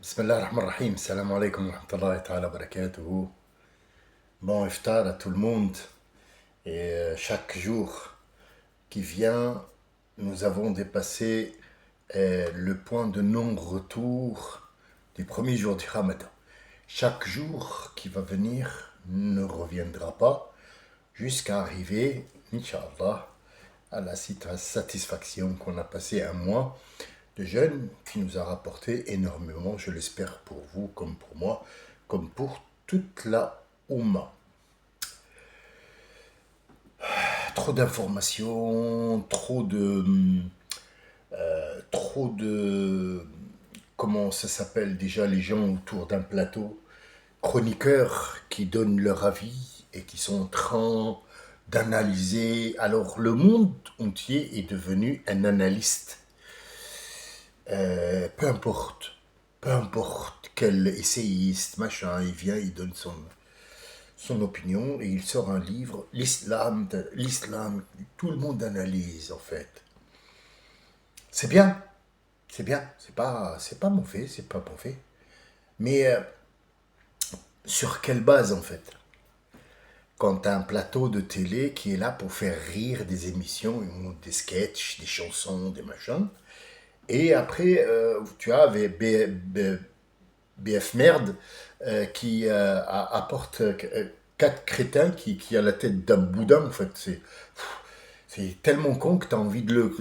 Bismillah ar-Rahman ar-Rahim, salam alaikum wa rahmatullahi ta'ala wa barakatuhu. Bon iftar à tout le monde. Et chaque jour qui vient, nous avons dépassé le point de non-retour du premier jour du Ramadan. Chaque jour qui va venir ne reviendra pas jusqu'à arriver, Inch'Allah, à la satisfaction qu'on a passé un mois de jeûne qui nous a rapporté énormément, je l'espère pour vous comme pour moi, comme pour toute la Oumma. Trop d'informations, trop de, comment ça s'appelle déjà les gens autour d'un plateau, chroniqueurs qui donnent leur avis et qui sont en train d'analyser. Alors le monde entier est devenu un analyste. Peu importe quel essayiste, machin, il vient, il donne son opinion et il sort un livre, l'islam, tout le monde analyse en fait. C'est bien, c'est pas mauvais, c'est pas mauvais. Mais sur quelle base en fait? Quand t'as un plateau de télé qui est là pour faire rire des émissions, des sketchs, des chansons, des machins, et après, tu as BF Merde qui apporte quatre crétins qui a la tête d'un boudin. En fait, c'est tellement con que tu as envie de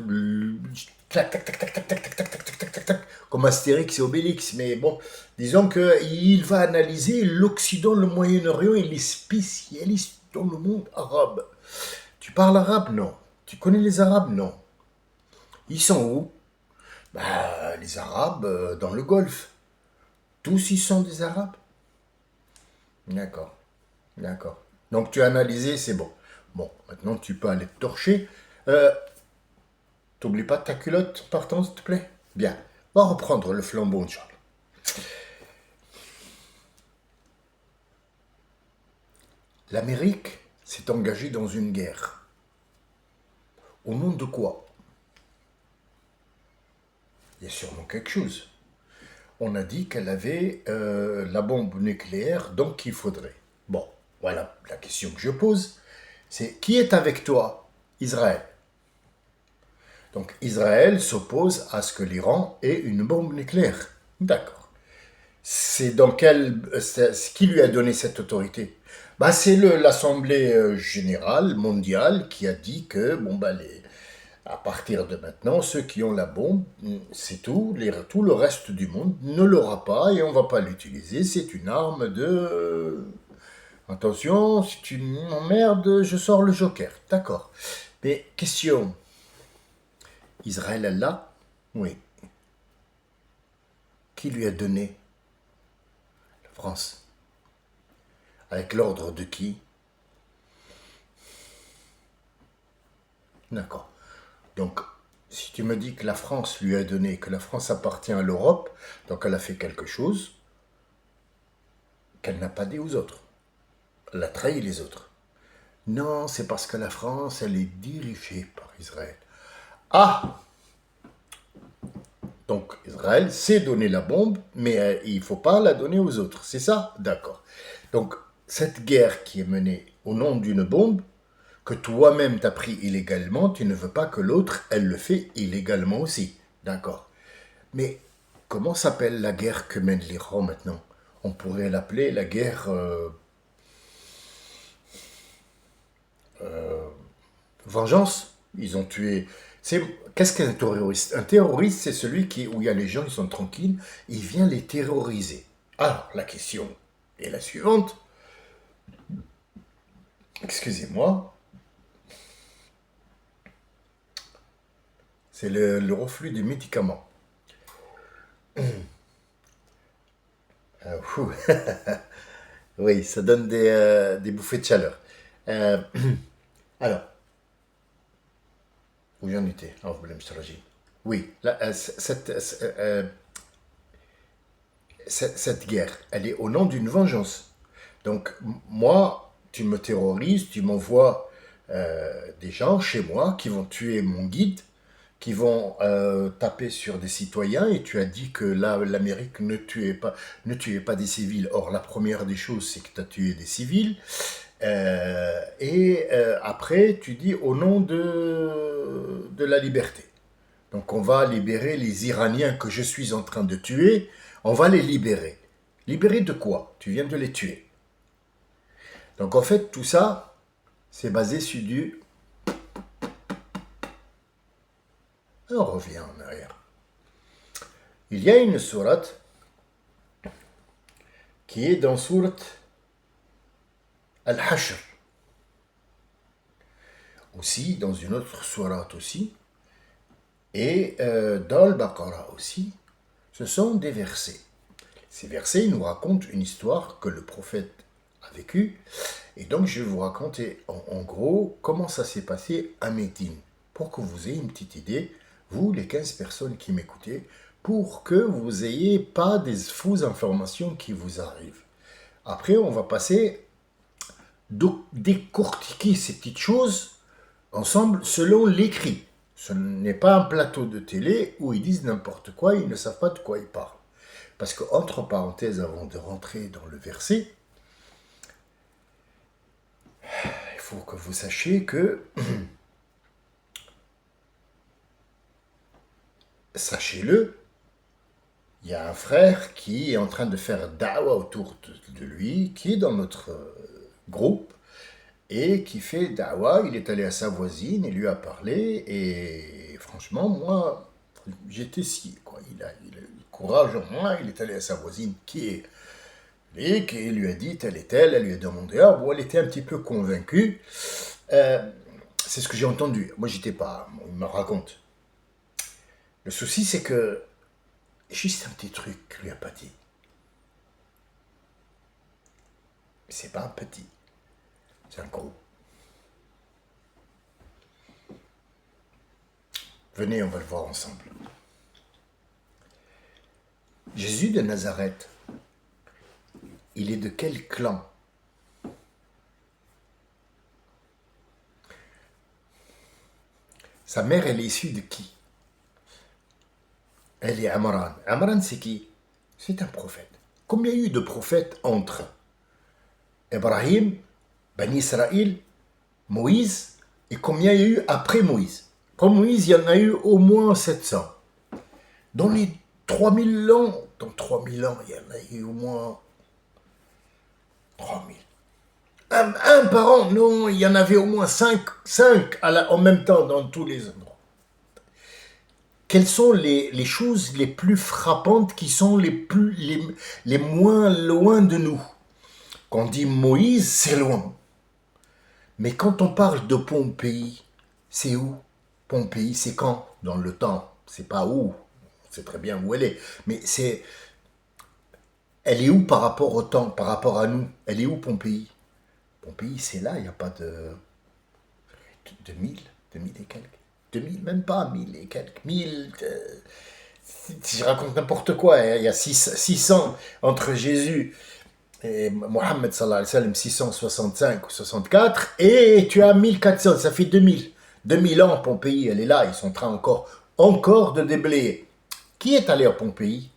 tac, tac, tac, tac, tac, tac, tac, tac, tac, tac, tac, tac, tac, comme Astérix et Obélix. Mais bon, disons qu'il va analyser l'Occident, le Moyen-Orient et les spécialistes dans le monde arabe. Tu parles arabe? Non. Tu connais les Arabes? Non. Ils sont où? Bah, les Arabes dans le Golfe. Tous ils sont des Arabes? D'accord, d'accord. Donc tu as analysé, c'est bon. Bon, maintenant tu peux aller te torcher. Euh, T'oublies pas ta culotte en partant, s'il te plaît? Bien. On va reprendre le flambeau, Inch'Allah. L'Amérique s'est engagée dans une guerre. Au nom de quoi? Il y a sûrement quelque chose. On a dit qu'elle avait la bombe nucléaire, donc il faudrait. Bon, voilà la question que je pose. C'est qui est avec toi? Israël. Donc Israël s'oppose à ce que l'Iran ait une bombe nucléaire. D'accord. C'est qui lui a donné cette autorité? Bah, c'est l'Assemblée générale mondiale qui a dit que bon bah à partir de maintenant, ceux qui ont la bombe, c'est tout. Tout le reste du monde ne l'aura pas et on va pas l'utiliser. C'est une arme de. Attention, si tu m'emmerdes, je sors le joker. D'accord. Mais question, Israël, elle l'a? Oui. Qui lui a donné? La France. Avec l'ordre de qui? D'accord. Donc, si tu me dis que la France lui a donné, que la France appartient à l'Europe, donc elle a fait quelque chose qu'elle n'a pas dit aux autres. Elle a trahi les autres. Non, c'est parce que la France, elle est dirigée par Israël. Ah! Donc Israël sait donner la bombe, mais il ne faut pas la donner aux autres. C'est ça? D'accord. Donc cette guerre qui est menée au nom d'une bombe, que toi-même t'as pris illégalement, tu ne veux pas que l'autre, elle le fait illégalement aussi. D'accord. Mais comment s'appelle la guerre que mène l'Iran maintenant? On pourrait l'appeler la guerre vengeance. Ils ont tué. Qu'est-ce qu'un terroriste? Un terroriste, c'est celui où il y a les gens, ils sont tranquilles, il vient les terroriser. Alors, la question est la suivante. Excusez-moi, c'est le reflux des médicaments. Ouh. Oui, ça donne des bouffées de chaleur. Euh, alors, où j'en étais? Oh, oui, cette guerre, elle est au nom d'une vengeance. Donc, moi, tu me terrorises, tu m'envoies des gens chez moi qui vont tuer mon guide, qui vont taper sur des citoyens et tu as dit que là, l'Amérique ne tuait pas des civils. Or, la première des choses, c'est que tu as tué des civils. Après, tu dis au nom de la liberté. Donc, on va libérer les Iraniens que je suis en train de tuer. On va les libérer. Libérer de quoi? Tu viens de les tuer. Donc, en fait, tout ça, c'est basé sur du... On revient en arrière. Il y a une sourate qui est dans sourate Al-Hashr. Aussi, dans une autre sourate aussi. Et dans le Baqarah aussi. Ce sont des versets. Ces versets nous racontent une histoire que le prophète a vécue. Et donc, je vais vous raconter en gros comment ça s'est passé à Médine. Pour que vous ayez une petite idée, vous, les 15 personnes qui m'écoutez, pour que vous n'ayez pas des fausses informations qui vous arrivent. Après, on va passer décortiquer ces petites choses ensemble selon l'écrit. Ce n'est pas un plateau de télé où ils disent n'importe quoi, ils ne savent pas de quoi ils parlent. Parce que, entre parenthèses, avant de rentrer dans le verset, il faut que vous sachiez que, sachez-le, il y a un frère qui est en train de faire da'wa autour de lui, qui est dans notre groupe, et qui fait da'wa. Il est allé à sa voisine et lui a parlé, et franchement, moi, j'étais scié, quoi. Il a eu courage en moi, il est allé à sa voisine qui est et qui lui a dit telle et telle, elle lui a demandé, ah bon, elle était un petit peu convaincue. C'est ce que j'ai entendu. Moi, j'étais pas, il me raconte. Le souci, c'est que juste un petit truc qu'il lui a pas dit. C'est pas un petit, c'est un gros. Venez, on va le voir ensemble. Jésus de Nazareth, il est de quel clan? Sa mère, elle est issue de qui? Elle est Amran. Amran, c'est qui? C'est un prophète. Combien il y a eu de prophètes entre Ibrahim, Bani Israël, Moïse, et combien il y a eu après Moïse? Comme Moïse, il y en a eu au moins 700. Dans les 3000 ans, dans 3000 ans, il y en a eu au moins 3000. Un par an, non, il y en avait au moins 5 en même temps dans tous les endroits. Quelles sont les choses les plus frappantes qui sont les moins loin de nous? Quand on dit Moïse, c'est loin. Mais quand on parle de Pompéi, c'est où? Pompéi, c'est quand? Dans le temps. C'est pas où. C'est très bien où elle est. Mais c'est... Elle est où par rapport au temps, par rapport à nous? Elle est où Pompéi? Pompéi, c'est là, il n'y a pas de 2000 et quelques. 2000, même pas 1000 et quelques. 1000, si je raconte n'importe quoi, hein, il y a 600 entre Jésus et Mohammed sallallahu alayhi wa sallam, 665 ou 64, et tu as 1400, ça fait 2000. 2000 ans, Pompéi, elle est là, ils sont en train encore de déblayer. Qui est allé à Pompéi?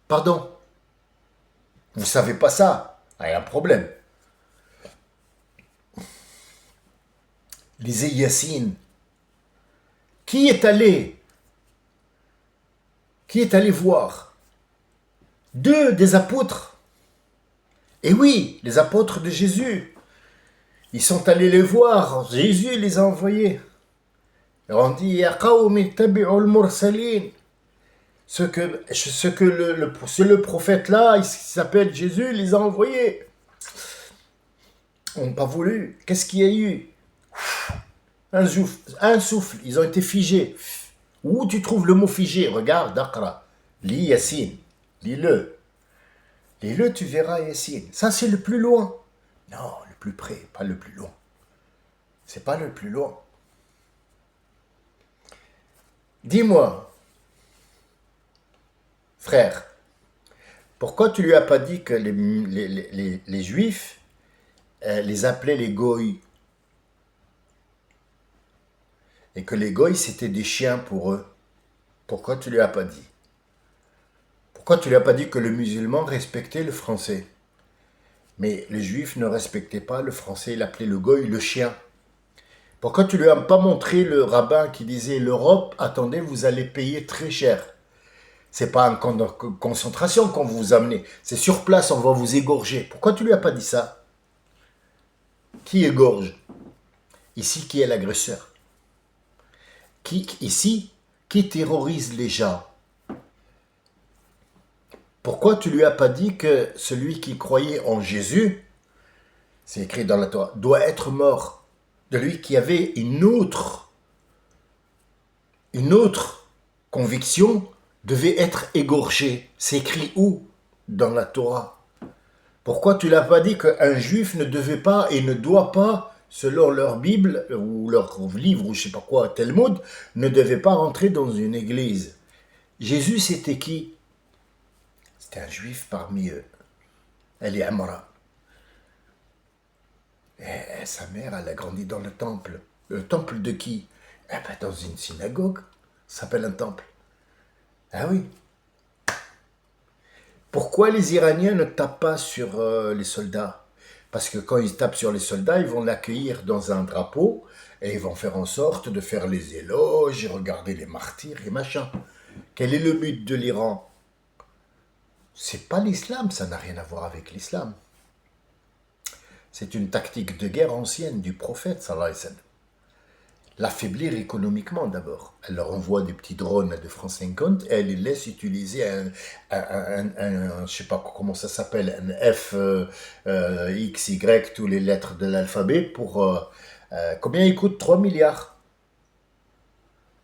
Pardon? Vous ne savez pas ça? Ah, il y a un problème. Les Yassine. Qui est allé voir? Deux des apôtres. Et oui, les apôtres de Jésus. Ils sont allés les voir. Jésus les a envoyés. Et on dit, Ya qawmi tabi'ul mursalin. Ce que le prophète là, il s'appelle Jésus, il les a envoyés. On n'a pas voulu. Qu'est-ce qu'il y a eu? Un souffle. Ils ont été figés. Où tu trouves le mot figé? Regarde, Aqra. Lis Yassine. Lis-le. Lis-le, tu verras Yassine. Ça, c'est le plus loin. Non, le plus près, pas le plus loin. C'est pas le plus loin. Dis-moi, frère, pourquoi tu lui as pas dit que les Juifs les appelaient les goïs? et que les goïs c'était des chiens pour eux. Pourquoi tu lui as pas dit? Pourquoi tu lui as pas dit que le musulman respectait le français? Mais les juifs ne respectaient pas le français, il appelait le goï le chien. Pourquoi tu lui as pas montré le rabbin qui disait l'Europe, attendez, vous allez payer très cher. C'est pas un camp de concentration qu'on vous amenez, c'est sur place, on va vous égorger. Pourquoi tu lui as pas dit ça? Qui égorge? Ici, qui est l'agresseur? Ici, qui terrorise les gens? Pourquoi tu lui as pas dit que celui qui croyait en Jésus, c'est écrit dans la Torah, doit être mort? De lui qui avait une autre conviction devait être égorgé. C'est écrit où? Dans la Torah. Pourquoi tu l'as pas dit qu'un juif ne devait pas et ne doit pas, selon leur Bible ou leur livre ou je sais pas quoi, Talmud, ne devait pas rentrer dans une église? Jésus c'était qui? C'était un juif parmi eux. Elle est Amra. Et sa mère, elle a grandi dans le temple. Le temple de qui? Eh ben, dans une synagogue. Ça s'appelle un temple. Ah oui. Pourquoi les Iraniens ne tapent pas sur les soldats? Parce que quand ils tapent sur les soldats, ils vont l'accueillir dans un drapeau et ils vont faire en sorte de faire les éloges, regarder les martyrs et machin. Quel est le but de l'Iran? C'est pas l'islam, ça n'a rien à voir avec l'islam. C'est une tactique de guerre ancienne du prophète, sallallahu alayhi wa sallam. L'affaiblir économiquement d'abord. Elle leur envoie des petits drones de francs 50 et elle les laisse utiliser je sais pas comment ça s'appelle, un F, X, Y, toutes les lettres de l'alphabet pour... combien il coûte? 3 milliards.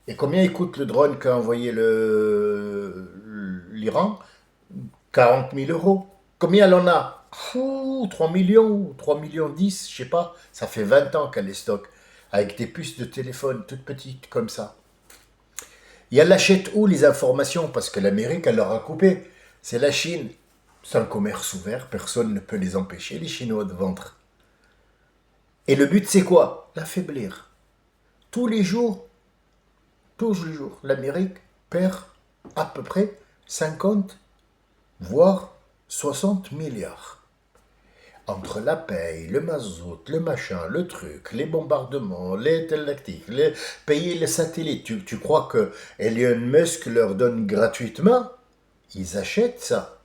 Et combien il coûte le drone qu'a envoyé l'Iran? 40 000 euros. Combien elle en a? 3 millions, 3 millions 10, je sais pas. Ça fait 20 ans qu'elle est stock. Avec des puces de téléphone toutes petites comme ça. Et elle achète où les informations? Parce que l'Amérique, elle leur a coupé. C'est la Chine. C'est un commerce ouvert, personne ne peut les empêcher, les Chinois, de vendre. Et le but, c'est quoi? L'affaiblir. Tous les jours, l'Amérique perd à peu près 50, voire 60 milliards. Entre la paye, le mazout, le machin, le truc, les bombardements, les télactiques, payer les satellites, tu crois que Elon Musk leur donne gratuitement? Ils achètent ça.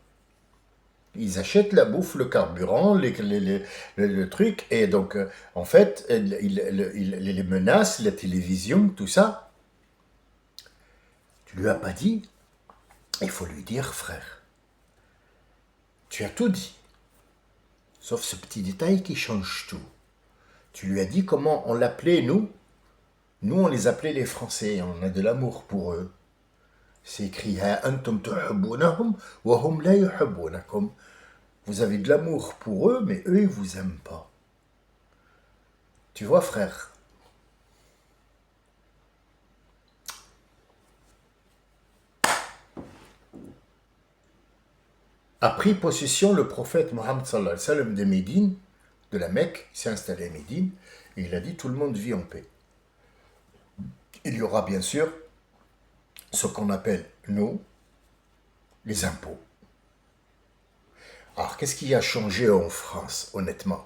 Ils achètent la bouffe, le carburant, le truc, et donc, en fait, les menaces, la télévision, tout ça. Tu lui as pas dit? Il faut lui dire, frère. Tu as tout dit. Sauf ce petit détail qui change tout. Tu lui as dit comment on l'appelait, nous? Nous, on les appelait les Français. On a de l'amour pour eux. C'est écrit « Antum tuhibbunahum wa hum la yuhibbunakum » Vous avez de l'amour pour eux, mais eux, ils vous aiment pas. Tu vois, frère? A pris possession le prophète Mohammed sallallahu alayhi wa sallam de Médine, de la Mecque, il s'est installé à Médine, et il a dit tout le monde vit en paix. Il y aura bien sûr ce qu'on appelle, nous, les impôts. Alors, qu'est-ce qui a changé en France, honnêtement?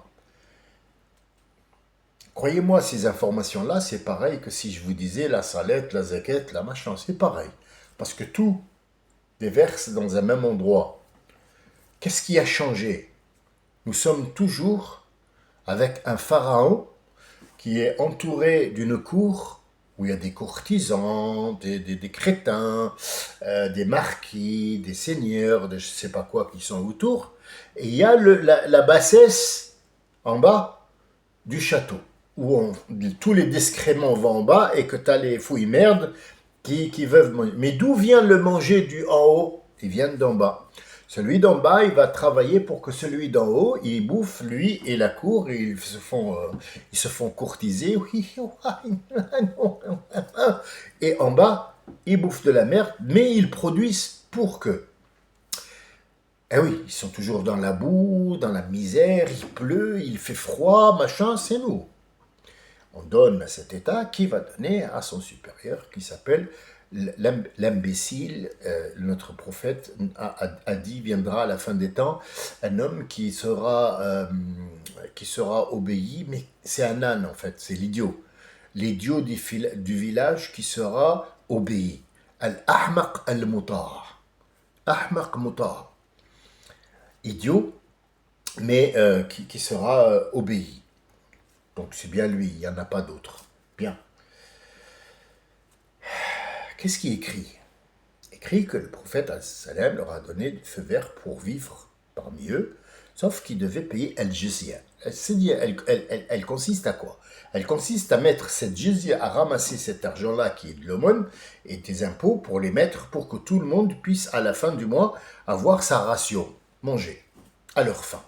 Croyez-moi, ces informations-là, c'est pareil que si je vous disais la salette, la zakat, la machin, c'est pareil. Parce que tout déverse dans un même endroit. Qu'est-ce qui a changé? Nous sommes toujours avec un pharaon qui est entouré d'une cour où il y a des courtisans, des crétins, des marquis, des seigneurs, je ne sais pas quoi qui sont autour. Et il y a la bassesse en bas du château, où tous les discréments vont en bas et que tu as les fouilles merdes qui veulent manger. Mais d'où vient le manger du en haut? Il vient d'en bas. Celui d'en bas, il va travailler pour que celui d'en haut, il bouffe, lui et la cour, et ils se font courtiser. Et en bas, ils bouffent de la merde, mais ils produisent pour que. Eh oui, ils sont toujours dans la boue, dans la misère, il pleut, il fait froid, machin, c'est nous. On donne à cet État qui va donner à son supérieur qui s'appelle l'imbécile. Notre prophète a dit, viendra à la fin des temps un homme qui sera obéi, mais c'est un âne en fait, c'est l'idiot. L'idiot du village qui sera obéi. Al-ahmaq al-muta'. Ahmaq muta'. Idiot, mais qui sera obéi. Donc c'est bien lui, il n'y en a pas d'autre. Bien. Qu'est-ce qui est écrit? Écrit que le prophète salam leur a donné du feu vert pour vivre parmi eux, sauf qu'ils devaient payer al-jizya. Elle consiste à quoi? Elle consiste à mettre cette jizya, à ramasser cet argent-là qui est de l'aumône et des impôts pour les mettre pour que tout le monde puisse à la fin du mois avoir sa ration, manger, à leur faim,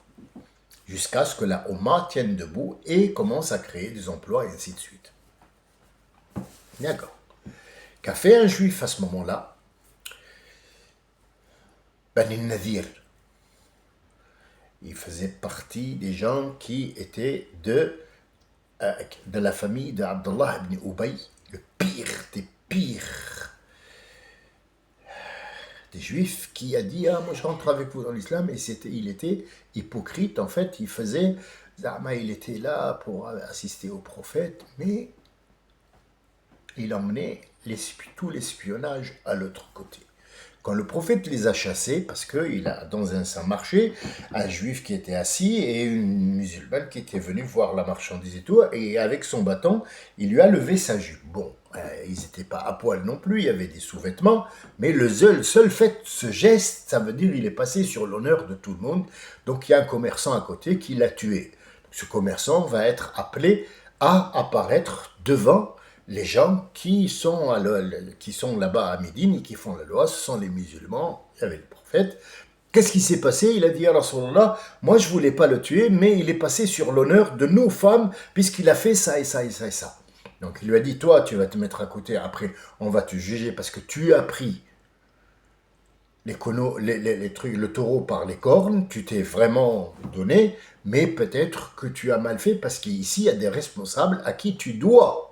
jusqu'à ce que la Oumma tienne debout et commence à créer des emplois et ainsi de suite. D'accord. Qu'a fait un juif à ce moment-là? Bani Nadir. Il faisait partie des gens qui étaient de la famille d'Abdullah ibn Ubay, le pire des pires des juifs, qui a dit, moi je rentre avec vous dans l'islam, et il était hypocrite, en fait, il était là pour assister au prophète, mais il emmenait tout l'espionnage à l'autre côté. Quand le prophète les a chassés, parce qu'il a dans un marché un juif qui était assis et une musulmane qui était venue voir la marchandise et tout, et avec son bâton, il lui a levé sa jupe. Bon, ils n'étaient pas à poil non plus, il y avait des sous-vêtements, mais le seul fait, ce geste, ça veut dire qu'il est passé sur l'honneur de tout le monde. Donc il y a un commerçant à côté qui l'a tué. Ce commerçant va être appelé à apparaître devant les gens qui sont là-bas à Médine et qui font la loi, ce sont les musulmans, il y avait le prophète. Qu'est-ce qui s'est passé? Il a dit à Rasulallah, moi je voulais pas le tuer, mais il est passé sur l'honneur de nos femmes, puisqu'il a fait ça et ça et ça et ça. Donc il lui a dit, toi tu vas te mettre à côté, après on va te juger parce que tu as pris les trucs, le taureau par les cornes, tu t'es vraiment donné, mais peut-être que tu as mal fait parce qu'ici il y a des responsables à qui tu dois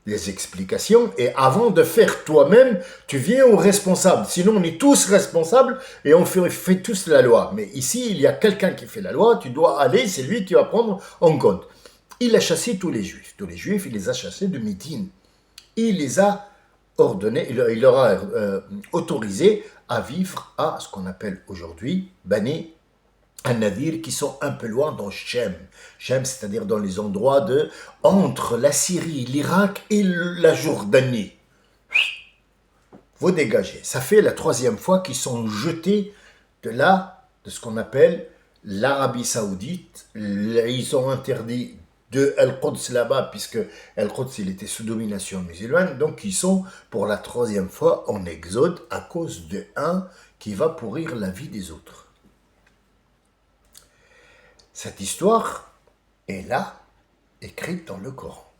les explications, et avant de faire toi-même, tu viens au responsable. Sinon, on est tous responsables et on fait tous la loi. Mais ici, il y a quelqu'un qui fait la loi, tu dois aller, c'est lui qui va prendre en compte. Il a chassé tous les juifs. Tous les juifs, il les a chassés de Médine. Il les a ordonnés, il leur a autorisé à vivre à ce qu'on appelle aujourd'hui Bani Nadir, qui sont un peu loin dans Shem. Shem, c'est-à-dire dans les endroits entre la Syrie, l'Irak et la Jordanie. Vous dégagez. Ça fait la 3e fois qu'ils sont jetés de ce qu'on appelle l'Arabie Saoudite. Ils ont interdit de Al-Quds là-bas, puisque Al-Quds, il était sous domination musulmane. Donc, ils sont pour la 3e fois en exode à cause de un qui va pourrir la vie des autres. Cette histoire est là, écrite dans le Coran.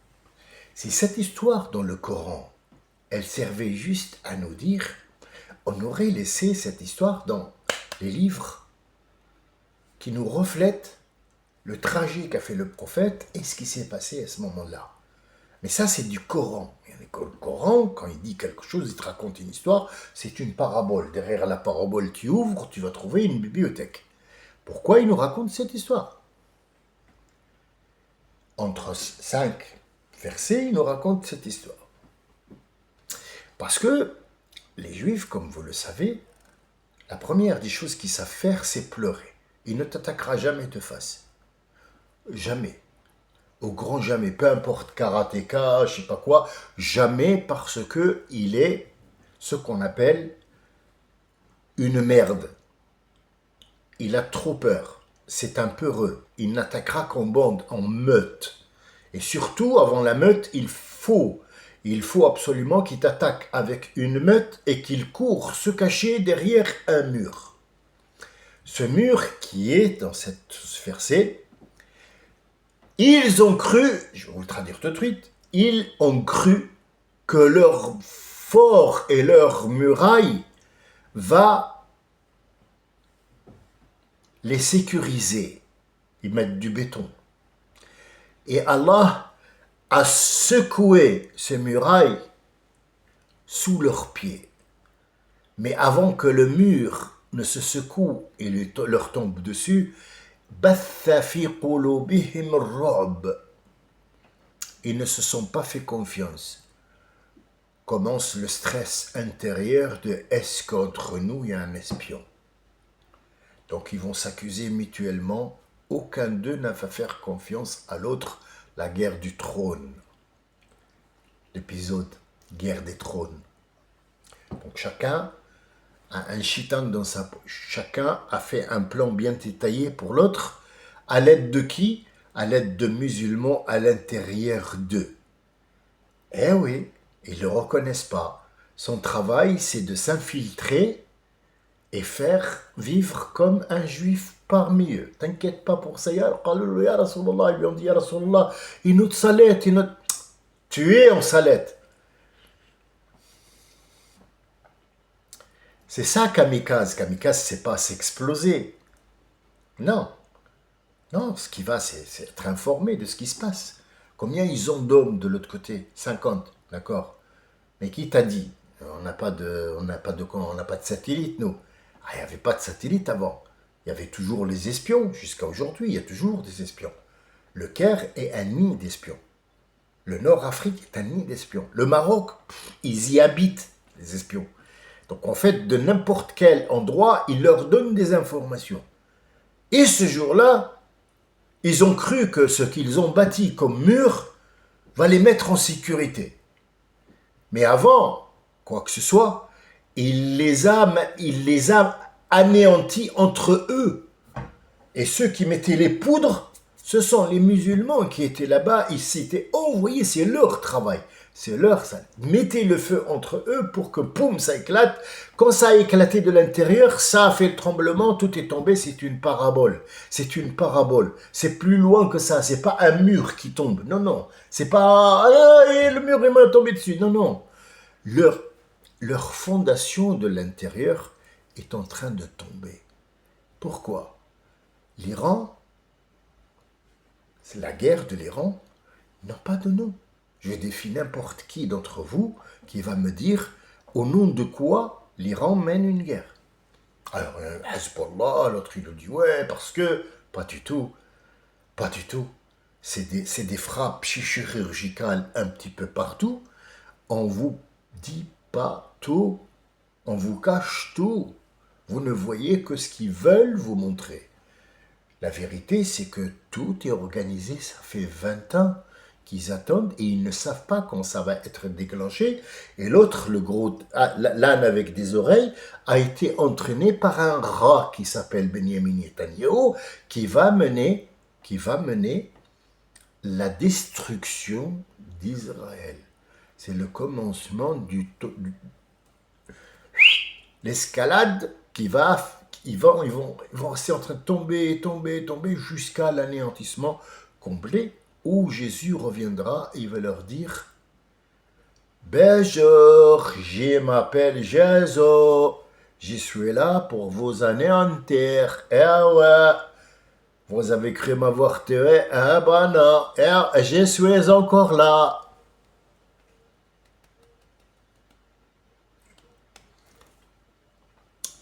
Si cette histoire dans le Coran, elle servait juste à nous dire, on aurait laissé cette histoire dans les livres qui nous reflètent le trajet qu'a fait le prophète et ce qui s'est passé à ce moment-là. Mais ça, c'est du Coran. Le Coran, quand il dit quelque chose, il te raconte une histoire, c'est une parabole. Derrière la parabole, tu ouvres, tu vas trouver une bibliothèque. Pourquoi il nous raconte cette histoire? Entre 5 versets, il nous raconte cette histoire. Parce que les Juifs, comme vous le savez, la première des choses qu'ils savent faire, c'est pleurer. Il ne t'attaquera jamais de face. Jamais. Au grand jamais. Peu importe karatéka, je sais pas quoi. Jamais, parce que il est ce qu'on appelle une merde. Il a trop peur. C'est un peureux. Il n'attaquera qu'en bande, en meute. Et surtout, avant la meute, il faut absolument qu'il t'attaque avec une meute et qu'il court se cacher derrière un mur. Ce mur qui est dans cette verset, ils ont cru, je vais vous le traduire tout de suite, ils ont cru que leur fort et leur muraille va les sécuriser. Ils mettent du béton. Et Allah a secoué ces murailles sous leurs pieds. Mais avant que le mur ne se secoue et leur tombe dessus, batha fi qulubihim ar-ru'b. Ils ne se sont pas fait confiance. Commence le stress intérieur de est-ce qu'entre nous il y a un espion? Donc ils vont s'accuser mutuellement. Aucun d'eux n'a fait faire confiance à l'autre. La guerre du trône. L'épisode guerre des trônes. Donc chacun a un chitan dans sa poche. Chacun a fait un plan bien détaillé pour l'autre. À l'aide de qui? À l'aide de musulmans à l'intérieur d'eux. Eh oui, ils ne le reconnaissent pas. Son travail, c'est de s'infiltrer et faire vivre comme un juif parmi eux. T'inquiète pas pour ça. Ya Rasulallah, ils lui ont dit, Ya Rasulallah, une autre salette, une autre... Tu es en salette. C'est ça kamikaze. Kamikaze, c'est pas s'exploser. Non. Non, ce qui va, c'est être informé de ce qui se passe. Combien ils ont d'hommes de l'autre côté? 50, d'accord. Mais qui t'a dit? On n'a pas de satellite, nous. Ah, il n'y avait pas de satellite avant. Il y avait toujours les espions. Jusqu'à aujourd'hui, il y a toujours des espions. Le Caire est un nid d'espions. Le Nord-Afrique est un nid d'espions. Le Maroc, ils y habitent, les espions. Donc en fait, de n'importe quel endroit, ils leur donnent des informations. Et ce jour-là, ils ont cru que ce qu'ils ont bâti comme mur va les mettre en sécurité. Mais avant, quoi que ce soit, il les a anéantis entre eux. Et ceux qui mettaient les poudres, ce sont les musulmans qui étaient là-bas. Ils s'étaient envoyés, c'est leur travail. C'est leur ça. Mettez le feu entre eux pour que, poum, ça éclate. Quand ça a éclaté de l'intérieur, ça a fait le tremblement, tout est tombé, c'est une parabole. C'est une parabole. C'est plus loin que ça. C'est pas un mur qui tombe. Non, non. C'est pas, le mur est m'a tombé dessus. Non, non. Leur fondation de l'intérieur est en train de tomber. Pourquoi? L'Iran, c'est la guerre de l'Iran, n'a pas de nom. Je défie n'importe qui d'entre vous qui va me dire au nom de quoi l'Iran mène une guerre. Alors, Hezbollah, l'autre il nous dit ouais, parce que. Pas du tout. Pas du tout. C'est des frappes chirurgicales un petit peu partout. On vous dit pas tout. On vous cache tout. Vous ne voyez que ce qu'ils veulent vous montrer. La vérité, c'est que tout est organisé, ça fait 20 ans qu'ils attendent et ils ne savent pas quand ça va être déclenché. Et l'autre, le gros, l'âne avec des oreilles, a été entraîné par un rat qui s'appelle Benjamin Netanyahu, qui va mener la destruction d'Israël. C'est le commencement l'escalade qui va, ils vont rester en train de tomber jusqu'à l'anéantissement complet où Jésus reviendra et il va leur dire bonjour, je m'appelle Jésus, je suis là pour vous anéantir. Eh ouais, vous avez cru m'avoir tué? Eh ben non, je suis encore là.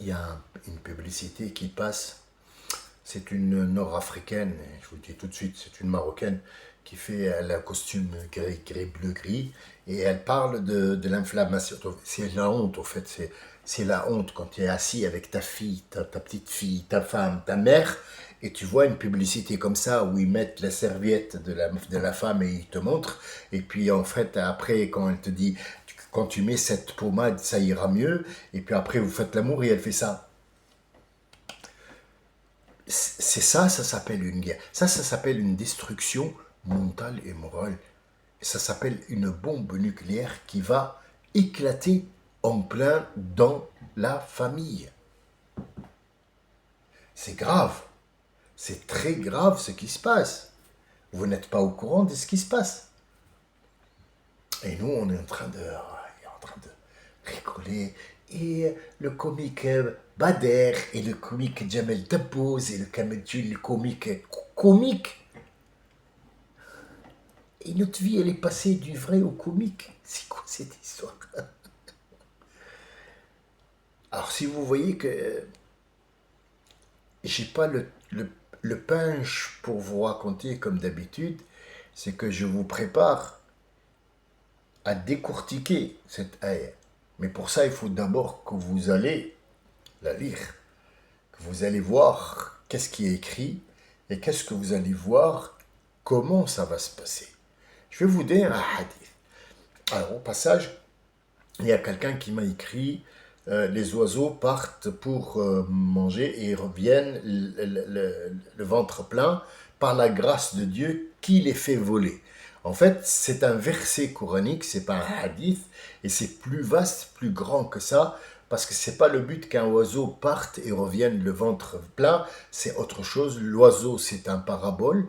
Il y a une publicité qui passe, c'est une nord-africaine, je vous le dis tout de suite, c'est une marocaine qui fait un costume gris, bleu, gris, et elle parle de l'inflammation. C'est la honte, en fait, c'est la honte quand tu es assis avec ta fille, ta petite fille, ta femme, ta mère, et tu vois une publicité comme ça où ils mettent la serviette de la femme et ils te montrent, et puis en fait, après, quand elle te dit quand tu mets cette pommade, ça ira mieux. Et puis après, vous faites l'amour et elle fait ça. C'est ça, ça s'appelle une guerre. Ça s'appelle une destruction mentale et morale. Ça s'appelle une bombe nucléaire qui va éclater en plein dans la famille. C'est grave. C'est très grave ce qui se passe. Vous n'êtes pas au courant de ce qui se passe. Et nous, on est en train de rigoler. Et le comique Bader et le comique Jamel Debbouze et le comique Et notre vie, elle est passée du vrai au comique. C'est quoi cette histoire? Alors, si vous voyez que j'ai pas le punch pour vous raconter comme d'habitude, c'est que je vous prépare à décortiquer cette ayah. Mais pour ça, il faut d'abord que vous allez la lire, que vous allez voir qu'est-ce qui est écrit et qu'est-ce que vous allez voir, comment ça va se passer. Je vais vous dire un hadith. Alors, au passage, il y a quelqu'un qui m'a écrit les oiseaux partent pour manger et reviennent le ventre plein par la grâce de Dieu qui les fait voler. En fait, c'est un verset coranique, c'est pas un hadith, et c'est plus vaste, plus grand que ça, parce que c'est pas le but qu'un oiseau parte et revienne le ventre plein, c'est autre chose. L'oiseau, c'est une parabole,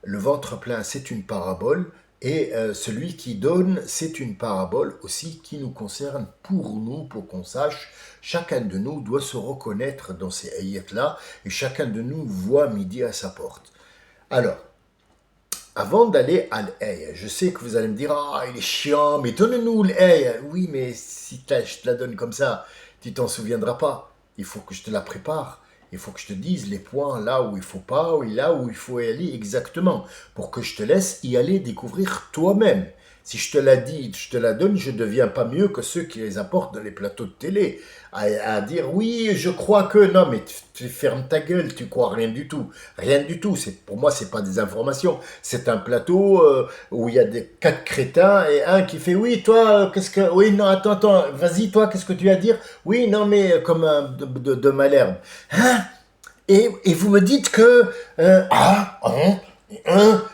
le ventre plein, c'est une parabole, et celui qui donne, c'est une parabole aussi qui nous concerne pour nous, pour qu'on sache. Chacun de nous doit se reconnaître dans ces ayats-là, et chacun de nous voit midi à sa porte. Alors, avant d'aller à l'ayah, je sais que vous allez me dire, ah, il est chiant, mais donne-nous l'ayah. Oui, mais si je te la donne comme ça, tu t'en souviendras pas. Il faut que je te la prépare. Il faut que je te dise les points là où il faut pas, et là où il faut y aller exactement, pour que je te laisse y aller découvrir toi-même. Si je te la dis, je te la donne, je ne deviens pas mieux que ceux qui les apportent dans les plateaux de télé, à dire oui, je crois que non, mais tu fermes ta gueule, tu crois rien du tout, rien du tout. Pour moi, c'est pas des informations, c'est un plateau où il y a des 4 crétins et un qui fait oui, toi, qu'est-ce que, oui, non, attends, vas-y, toi, qu'est-ce que tu as à dire? Oui, non, mais comme de Malherbe. Hein? Et vous me dites que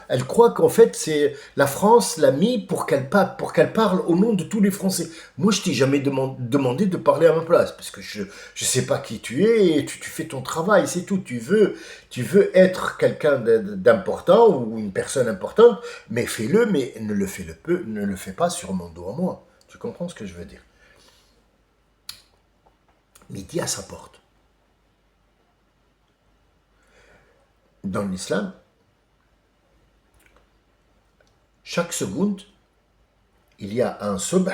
elle croit qu'en fait c'est la France l'a mis pour qu'elle parle au nom de tous les Français. Moi je t'ai jamais demandé de parler à ma place parce que je sais pas qui tu es et tu fais ton travail, c'est tout. Tu veux être quelqu'un d'important ou une personne importante, mais fais-le, mais ne le fais pas sur mon dos à moi. Tu comprends ce que je veux dire? Midi à sa porte. Dans l'islam, chaque seconde, il y a un subh,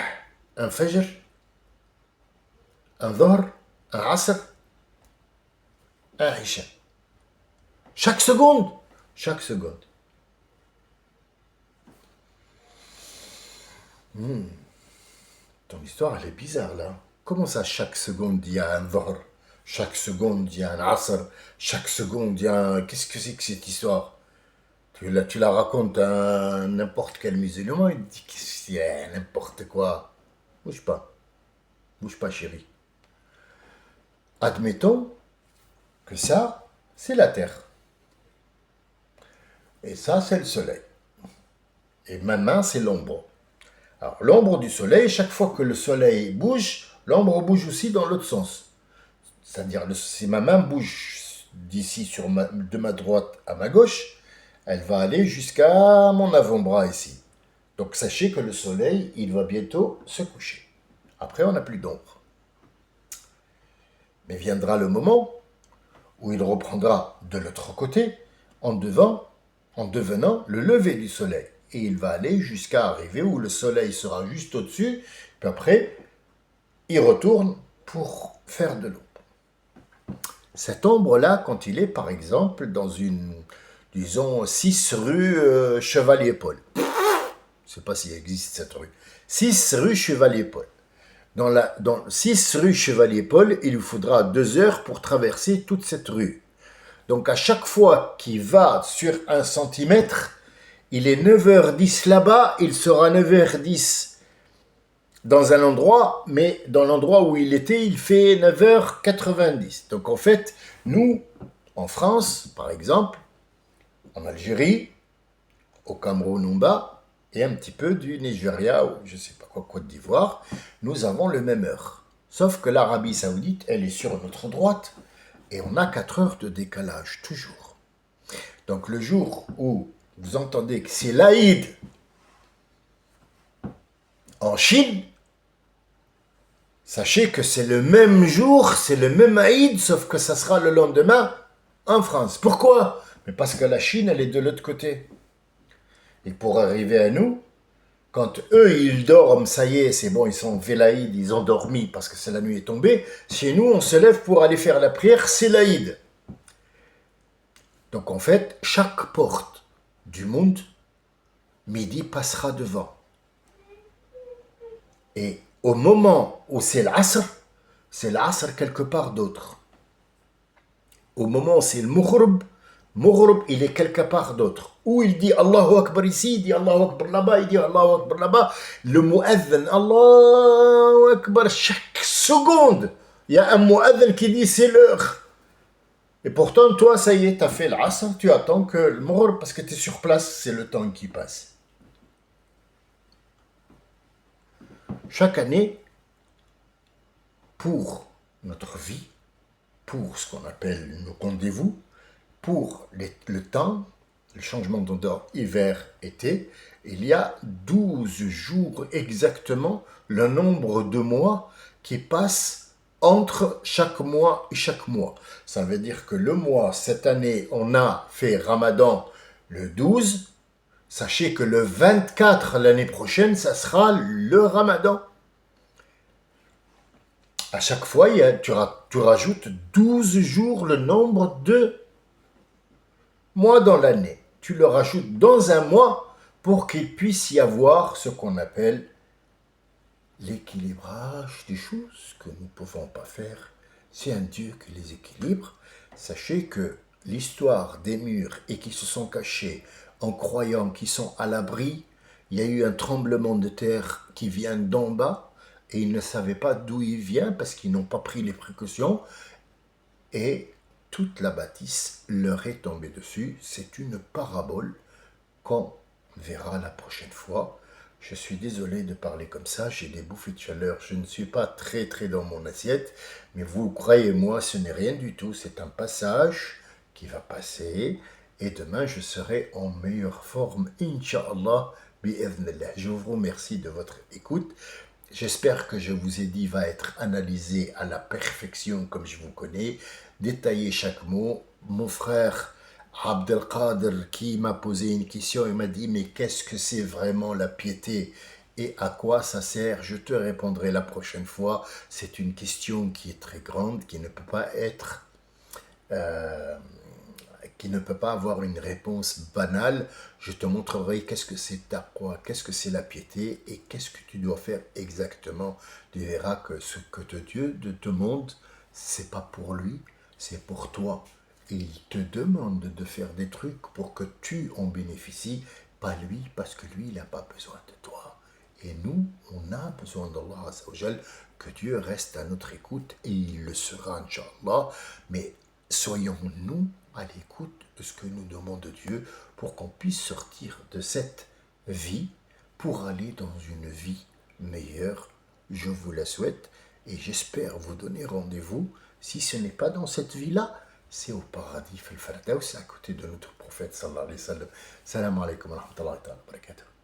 un fajr, un dhahr, un asr, un isha. Chaque seconde. Chaque seconde. Ton histoire, elle est bizarre là. Comment ça, chaque seconde, il y a un dhahr? Chaque seconde, il y a un asr? Chaque seconde, il y a un... Qu'est-ce que c'est que cette histoire? Tu la racontes à n'importe quel musulman, il te dit que c'est n'importe quoi. Bouge pas chérie. Admettons que ça, c'est la Terre. Et ça, c'est le Soleil. Et ma main, c'est l'ombre. Alors, l'ombre du Soleil, chaque fois que le Soleil bouge, l'ombre bouge aussi dans l'autre sens. C'est-à-dire, si ma main bouge d'ici de ma droite à ma gauche, elle va aller jusqu'à mon avant-bras ici. Donc sachez que le soleil, il va bientôt se coucher. Après, on n'a plus d'ombre. Mais viendra le moment où il reprendra de l'autre côté en devenant le lever du soleil. Et il va aller jusqu'à arriver où le soleil sera juste au-dessus. Puis après, il retourne pour faire de l'ombre. Cette ombre-là, quand il est par exemple dans une, disons, 6 rue Chevalier-Paul. Je ne sais pas s'il existe cette rue. 6 rue Chevalier-Paul. Dans 6 rue Chevalier-Paul, il vous faudra 2 heures pour traverser toute cette rue. Donc à chaque fois qu'il va sur 1 centimètre, il est 9h10 là-bas, il sera 9h10 dans un endroit, mais dans l'endroit où il était, il fait 9h90. Donc en fait, nous, en France, par exemple, en Algérie, au Cameroun en bas, et un petit peu du Nigeria, ou je ne sais pas quoi, Côte d'Ivoire, nous avons le même heure. Sauf que l'Arabie Saoudite, elle est sur notre droite, et on a 4 heures de décalage, toujours. Donc le jour où vous entendez que c'est l'Aïd en Chine, sachez que c'est le même jour, c'est le même Aïd, sauf que ça sera le lendemain en France. Pourquoi? Mais parce que la Chine, elle est de l'autre côté. Et pour arriver à nous, quand eux, ils dorment, ça y est, c'est bon, ils sont vélaïdes, ils ont dormi parce que c'est la nuit est tombée. Chez nous, on se lève pour aller faire la prière, c'est l'Aïd. Donc en fait, chaque porte du monde, midi passera devant. Et au moment où c'est l'Asr quelque part d'autre. Au moment où c'est le Maghrib, il est quelque part d'autre. Où il dit Allahu Akbar ici, il dit Allahu Akbar là-bas, il dit Allahu Akbar là-bas. Le mu'adhan, Allahu Akbar, chaque seconde, il y a un mu'adhan qui dit c'est l'heure. Et pourtant, toi, ça y est, tu as fait l'Asr, tu attends que le Maghrib, parce que tu es sur place, c'est le temps qui passe. Chaque année, pour notre vie, pour ce qu'on appelle nos rendez-vous, pour le temps, le changement d'odeur hiver-été, il y a 12 jours exactement, le nombre de mois qui passent entre chaque mois et chaque mois. Ça veut dire que le mois, cette année, on a fait Ramadan le 12. Sachez que le 24 l'année prochaine, ça sera le Ramadan. À chaque fois, tu rajoutes 12 jours le nombre de mois dans l'année. Tu le rajoutes dans un mois pour qu'il puisse y avoir ce qu'on appelle l'équilibrage des choses que nous ne pouvons pas faire. C'est un Dieu qui les équilibre. Sachez que l'histoire des murs et qui se sont cachés en croyant qu'ils sont à l'abri, il y a eu un tremblement de terre qui vient d'en bas et ils ne savaient pas d'où il vient parce qu'ils n'ont pas pris les précautions et toute la bâtisse leur est tombée dessus. C'est une parabole qu'on verra la prochaine fois. Je suis désolé de parler comme ça, j'ai des bouffées de chaleur, je ne suis pas très dans mon assiette, mais vous croyez-moi, ce n'est rien du tout, c'est un passage qui va passer, et demain je serai en meilleure forme, Inch'Allah, bi'idhnillah. Je vous remercie de votre écoute, j'espère que je vous ai dit va être analysé à la perfection comme je vous connais, détailler chaque mot. Mon frère Abdelkader qui m'a posé une question, il m'a dit mais qu'est-ce que c'est vraiment la piété et à quoi ça sert? Je te répondrai la prochaine fois. C'est une question qui est très grande, qui ne peut pas être, qui ne peut pas avoir une réponse banale. Je te montrerai qu'est-ce que c'est ta quoi, qu'est-ce que c'est la piété et qu'est-ce que tu dois faire exactement. Tu verras que ce que Dieu te demande, c'est pas pour lui, c'est pour toi. Et il te demande de faire des trucs pour que tu en bénéficies, pas lui, parce que lui, il n'a pas besoin de toi. Et nous, on a besoin d'Allah Azzawajal, que Dieu reste à notre écoute, et il le sera, Inch'Allah. Mais soyons-nous à l'écoute de ce que nous demande Dieu pour qu'on puisse sortir de cette vie pour aller dans une vie meilleure. Je vous la souhaite et j'espère vous donner rendez-vous. Si ce n'est pas dans cette vie-là, c'est au paradis, fil Firdaus, à côté de notre prophète sallallahu alayhi wa sallam. Salam alaikum wa rahmatullahi wa barakatuh.